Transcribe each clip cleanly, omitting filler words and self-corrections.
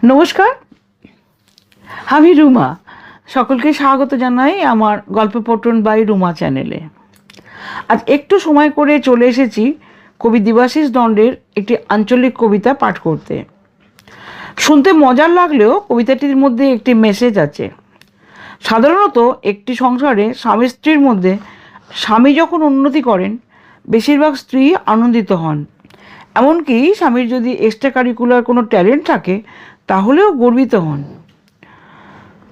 নমস্কার, আমি রুমা। সকলকে স্বাগত জানাই আমার গল্প পঠন বাই রুমা চ্যানেলে। আজ একটু সময় করে চলে এসেছি কবি দেবাশিস দণ্ডের একটি আঞ্চলিক কবিতা পাঠ করতে। শুনতে মজার লাগলেও কবিতাটির মধ্যে একটি মেসেজ আছে। সাধারণত একটি সংসারে স্বামী স্ত্রীর মধ্যে স্বামী যখন উন্নতি করেন, বেশিরভাগ স্ত্রী আনন্দিত হন। এমনকি স্বামীর যদি এক্সট্রা কারিকুলার কোনো ট্যালেন্ট থাকে তাহলেও গর্বিত হন।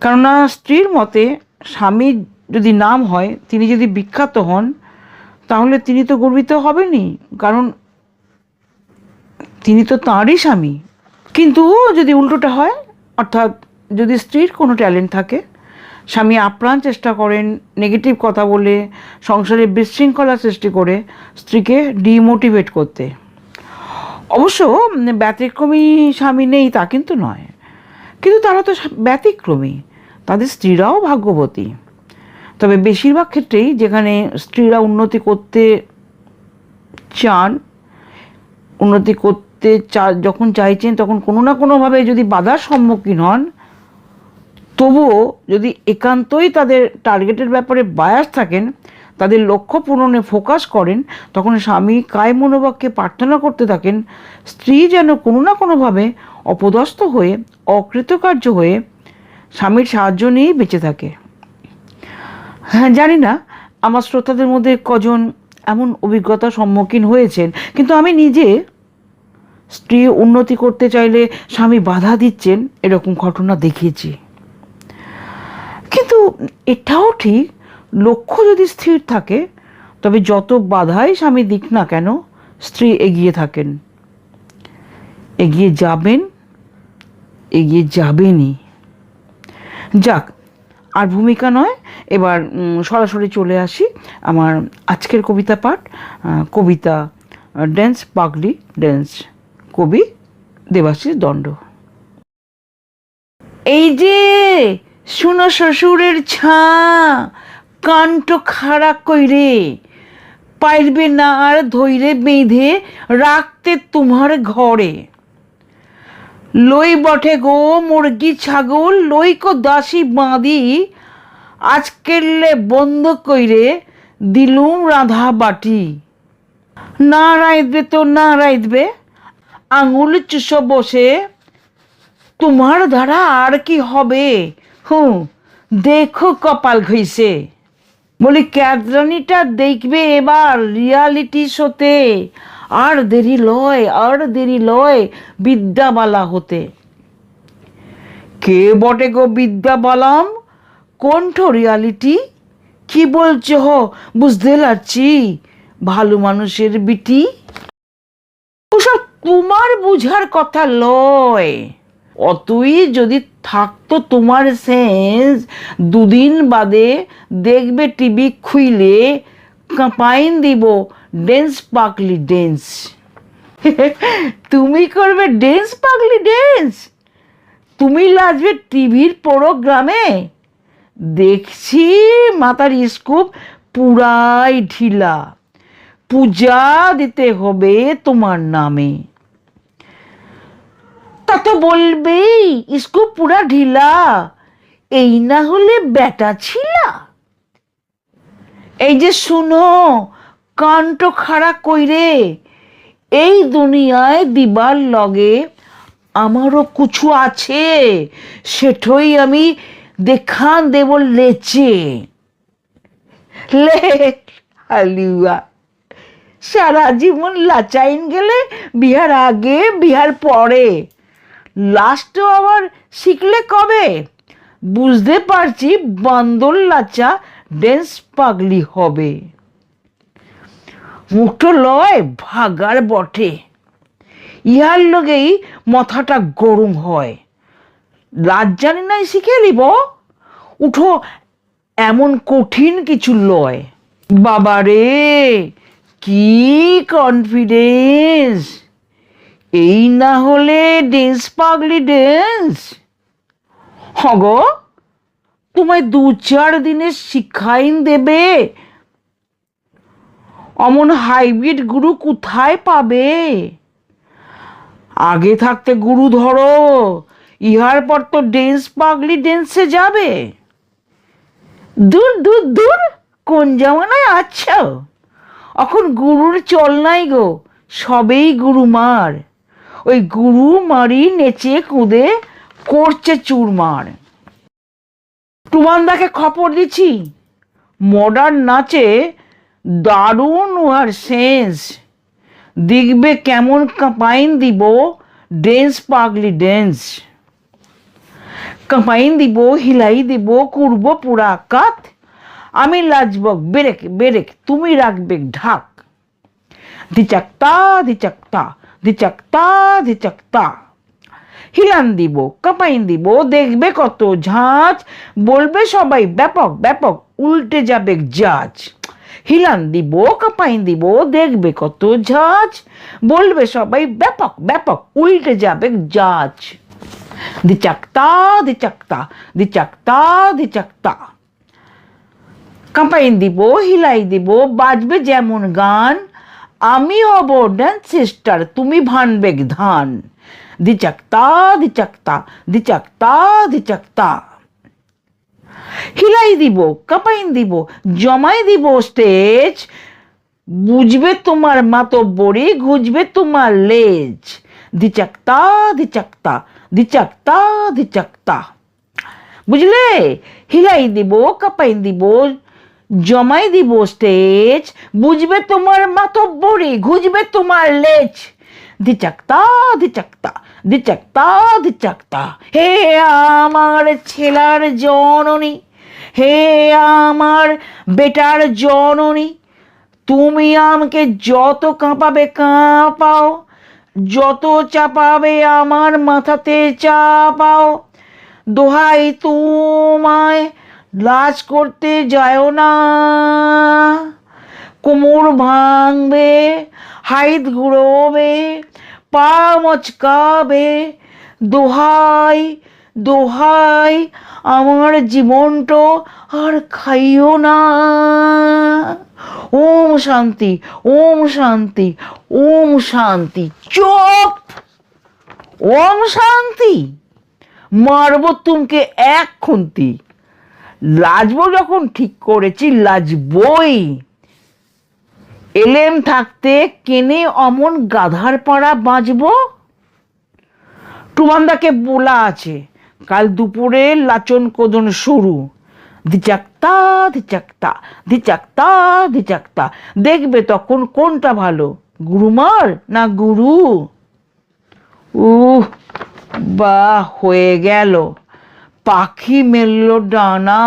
কেননা স্ত্রীর মতে স্বামীর যদি নাম হয়, তিনি যদি বিখ্যাত হন, তাহলে তিনি তো গর্বিত হবেনই, কারণ তিনি তো তাঁরই স্বামী। কিন্তু যদি উল্টোটা হয়, অর্থাৎ যদি স্ত্রীর কোনো ট্যালেন্ট থাকে, স্বামী আপ্রাণ চেষ্টা করেন নেগেটিভ কথা বলে সংসারে বিশৃঙ্খলা সৃষ্টি করে স্ত্রীকে ডিমোটিভেট করতে। অবশ্য ব্যতিক্রমী স্বামী নেই তা কিন্তু নয়, কিন্তু তারা তো ব্যতিক্রমী, তাদের স্ত্রীরাও ভাগ্যবতী। তবে বেশিরভাগ ক্ষেত্রেই যেখানে স্ত্রীরা উন্নতি করতে চান, উন্নতি করতে যখন চাইছেন, তখন কোনো না কোনোভাবে যদি বাধার সম্মুখীন হন, তবুও যদি একান্তই তাদের টার্গেটের ব্যাপারে বায়াস থাকেন, তাদের লক্ষ্য পূরণে ফোকাস করেন, তখন স্বামী কায় মনোবাক্যে প্রার্থনা করতে থাকেন স্ত্রী যেন কোনো না কোনোভাবে অপদস্থ হয়ে, অকৃতকার্য হয়ে স্বামীর সাহায্য নিয়েই বেঁচে থাকে। হ্যাঁ, জানি না আমার শ্রোতাদের মধ্যে কজন এমন অভিজ্ঞতার সম্মুখীন হয়েছেন, কিন্তু আমি নিজে স্ত্রী উন্নতি করতে চাইলে স্বামী বাধা দিচ্ছেন এরকম ঘটনা দেখেছি। কিন্তু এটাও ঠিক, লক্ষ্য যদি স্থির থাকে, তবে যত বাধাই স্বামী দিক না কেন, স্ত্রী এগিয়ে থাকেন, এগিয়ে যাবেন, এগিয়ে যাবেনই। যাক, আর ভূমিকা নয়, এবার সরাসরি চলে আসি আমার আজকের কবিতা পাঠ। কবিতা ড্যান্স পাগলি ড্যান্স, কবি দেবাশিস দণ্ড। এই যে শুনো শ্বশুরের ছা, কাণ্ড খাড়া কইরে, পাইরবে না আর ধৈরে বেঁধে রাখতে তোমার ঘরে। লই বটে গো মুরগি ছাগল, লই কো দাসী বাঁধি, আজকেরলে বন্ধ কইরে দিলুম রাধা বাটি। না রাইদবে তো না রাইদবে, আঙুল চুষো বসে, তোমার দ্বারা আর কি হবে, দেখো কপাল ঘইছে। বলি ক্যাদরানিটা দেখবে এবার রিয়ালিটি শোতে, আর দেরি লয়, আর দেরি লয় বিদ্যাবালা হতে। কে বটে গো বিদ্যা বালাম, কণ্ঠ রিয়ালিটি, কি বলছো হো বুঝতে লাগছি, ভালো মানুষের বিটি। ওসব তোমার বুঝার কথা লয়, অতই যদি থাকতো তোমার সেন্স, দুদিন বাদে দেখবে টিভি খুইলে কাঁপাইন দিব ড্যান্স পাগলি ড্যান্স। তুমি করবে ড্যান্স পাগলি ড্যান্স, তুমি লাজবে টিভির প্রোগ্রামে। দেখছি মাথার স্কুপ পুরাই ঢিলা, পূজা দিতে হবে তোমার নামে। তা তো বলবেই স্কুপ পুরা ঢিলা, এই না হলে ব্যাটা ছিলা। এই যে শুনো কাণ্ড খাড়া কইরে, এই দুনিয়ায় দিবার লগে আমারও কিছু আছে, সেটাই আমি দেখান দেব লেচে। লে হালুয়া, সারা জীবন লাচাইন গেলে বিহার আগে বিহার পরে, লাস্টও আবার শিখলে কবে, বুঝতে পারছি বান্দর লাচা ড্যান্স পাগলি হবে। মুখটো লয় ভাগার বটে, ইহার লগেই মাথাটা গরম হয়। লাজ জানি নাই শিখে নিব, উঠো এমন কঠিন কিছু লয়। বাবারে কি কনফিডেন্স, এই না হলে ড্যান্স পাগলি ড্যান্স। হগ তোমায় 2-4 দিনে শিখাইন দেবে, অমন হাইব্রিড গুরু কোথায় পাবে। আগে থাকতে গুরু ধরো, ইহার পর তো ডেন্স পাগলি ডেন্সে যাবে। দূর দূর দূর, কোন জামানায় আছো? এখন গুরুর চল নাই গো, সবেই গুরুমার। ওই গুরু মারি নেচে কুদে করছে চুরমার। টুমানদাকে খবর দিচ্ছি, মডার্ন নাচে দারুণ উহার সেন্স। দেখবে কেমন কাঁপাইন দিব ডেন্স পাগলি ডেন্স। কাঁপাইন দিব, হিলাই দিব, করব পুরা কাত। আমি লাজবক বেরেক বেরেক, তুমি রাখবে ঢাক। দিচাক্তা দিচাক্তা দিচাক্তা দিচাক্তা। হিলান দিব, কাঁপাইন দিব, দেখবে কত ঝাঁজ। বলবে সবাই ব্যাপক ব্যাপক, উল্টে যাবে জাজ। হিলান দিব, কাঁপাইন দিব, দেখবে কত ঝাঁজ। বলবে সবাই ব্যাপক ব্যাপক, উল্টে যাবে জাজ। দিচাক্তা দিচাক্তা দিচাক্তা দিচাক্তা। কাঁপাইন দিব, হিলাই দিব, বাজবে যেমন গান। আমি হব ড্যান্স সিস্টার, তুমি ভানবেগ ধান। দিচাক্তা দিচাক্তা দিচাক্তা দিচাক্তা। হিলাই দিব, কাঁপাইন দিব, জমাই দিব স্টেজ। বুঝবে তোমার মাতব্বরি, ঘুজবে তোমার লেজ। দিচাক্তা দিচাক্তা দিচাক্তা দিচাক্তা। বুঝলে? হিলাই দিব, কাঁপাইন দিব, জমাই দিব স্টেজ। বুঝবে তোমার মাতব্বরি, ঘুজবে তোমার লেজ। দিচাক্তা দিচাক্তা দিচাক্তা দিচাক্তা। হে আমার ছেলার জননী, হে আমার বেটার জননী, তুমি আমাকে যত কাঁপাবে কাঁপাও, যত চাপাবে আমার মাথাতে চাপাও। দোহাই তোমায় লাজ করতে যাও না। কোমর ভাঙবে, হাইত ঘুরোবে, পা মচকাবে। দোহাই দোহাই আমার জীবনটা আর খাইও না। ওম শান্তি, ওম শান্তি, ওম শান্তি। চুপ! ওম শান্তি মারব তুমকে এক খুন্তি। লাজবো যখন ঠিক করেছি, লাজবই। এলেম থাকতে কেনে অমন গাধার পাড়া বাঁচব। টুমানদাকে বলা আছে কাল দুপুরে লাচন কোদন শুরু। দিচাক্তা দিচাক্তা দিচাক্তা দিচাক্তা। দেখবে তখন কোনটা ভালো, গুরুমার না গুরু। বাহ, হয়ে গেল। পাখি মেলল ডানা,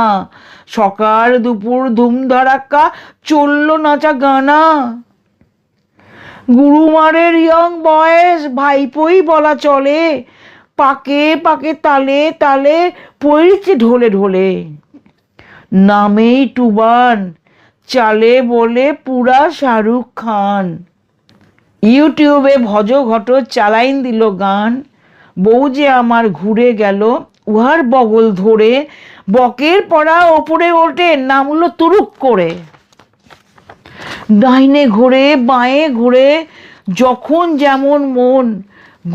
সকাল দুপুর ধুম ধারাক্কা চললো নাচা গানা। গুরুমারের ইয়ং বয়স ভাইপোই বলা চলে। পাকে পাকে তালে তালে পড়ছে ঢোলে ঢোলে। নামেই টুবান, চালে বলে পুরা শাহরুখ খান। ইউটিউবে ভজ ঘট চালাইন দিল গান। বউ যে আমার ঘুরে গেল উহার বগল ধরে। বকের পড়া ওপরে ওঠে, নামলো তুরুক করে। ডাইনে ঘুরে বাঁয়ে ঘুরে যখন যেমন মন,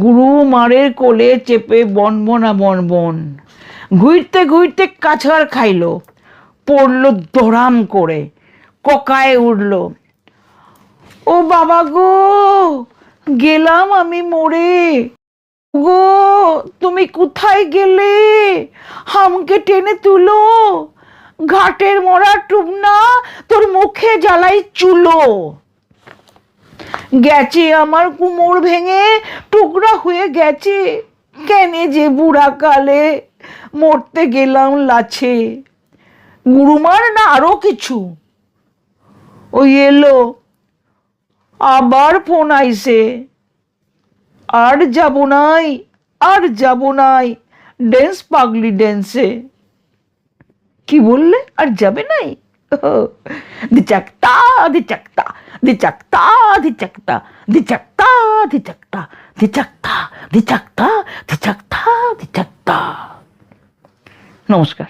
গুরু মারের কোলে চেপে বনবনা বনবন। ঘুরতে ঘুরতে কাছার খাইল, পড়লো দড়াম করে, ককায় উঠল। ও বাবা গো, গেলাম আমি মরে। গো, তুমি কোথায় গেলে? হামকে টেনে তুলো। ঘাটের মরা টুবনা তোর মুখে জ্বালাই চুলো। গেছে আমার কুমোর ভেঙে, টুকরা হয়ে গেছে। কেনে যে বুড়া কালে মরতে গেলাম লাছে। গুরুমার না আরো কিছু? ওই এলো, আবার ফোন আইছে। আর যাব নাই, আর যাব নাই ড্যান্স পাগলি ড্যান্সে। কি বললে? আর যাবে নাই? দিচাক্তা দিচাক্তা দিচাক্তা দিচাক্তা দিচাক্তা দিচাক্তা দিচাক্তা দিচাক্তা দিচাক্তা দিচাক্তা। নমস্কার।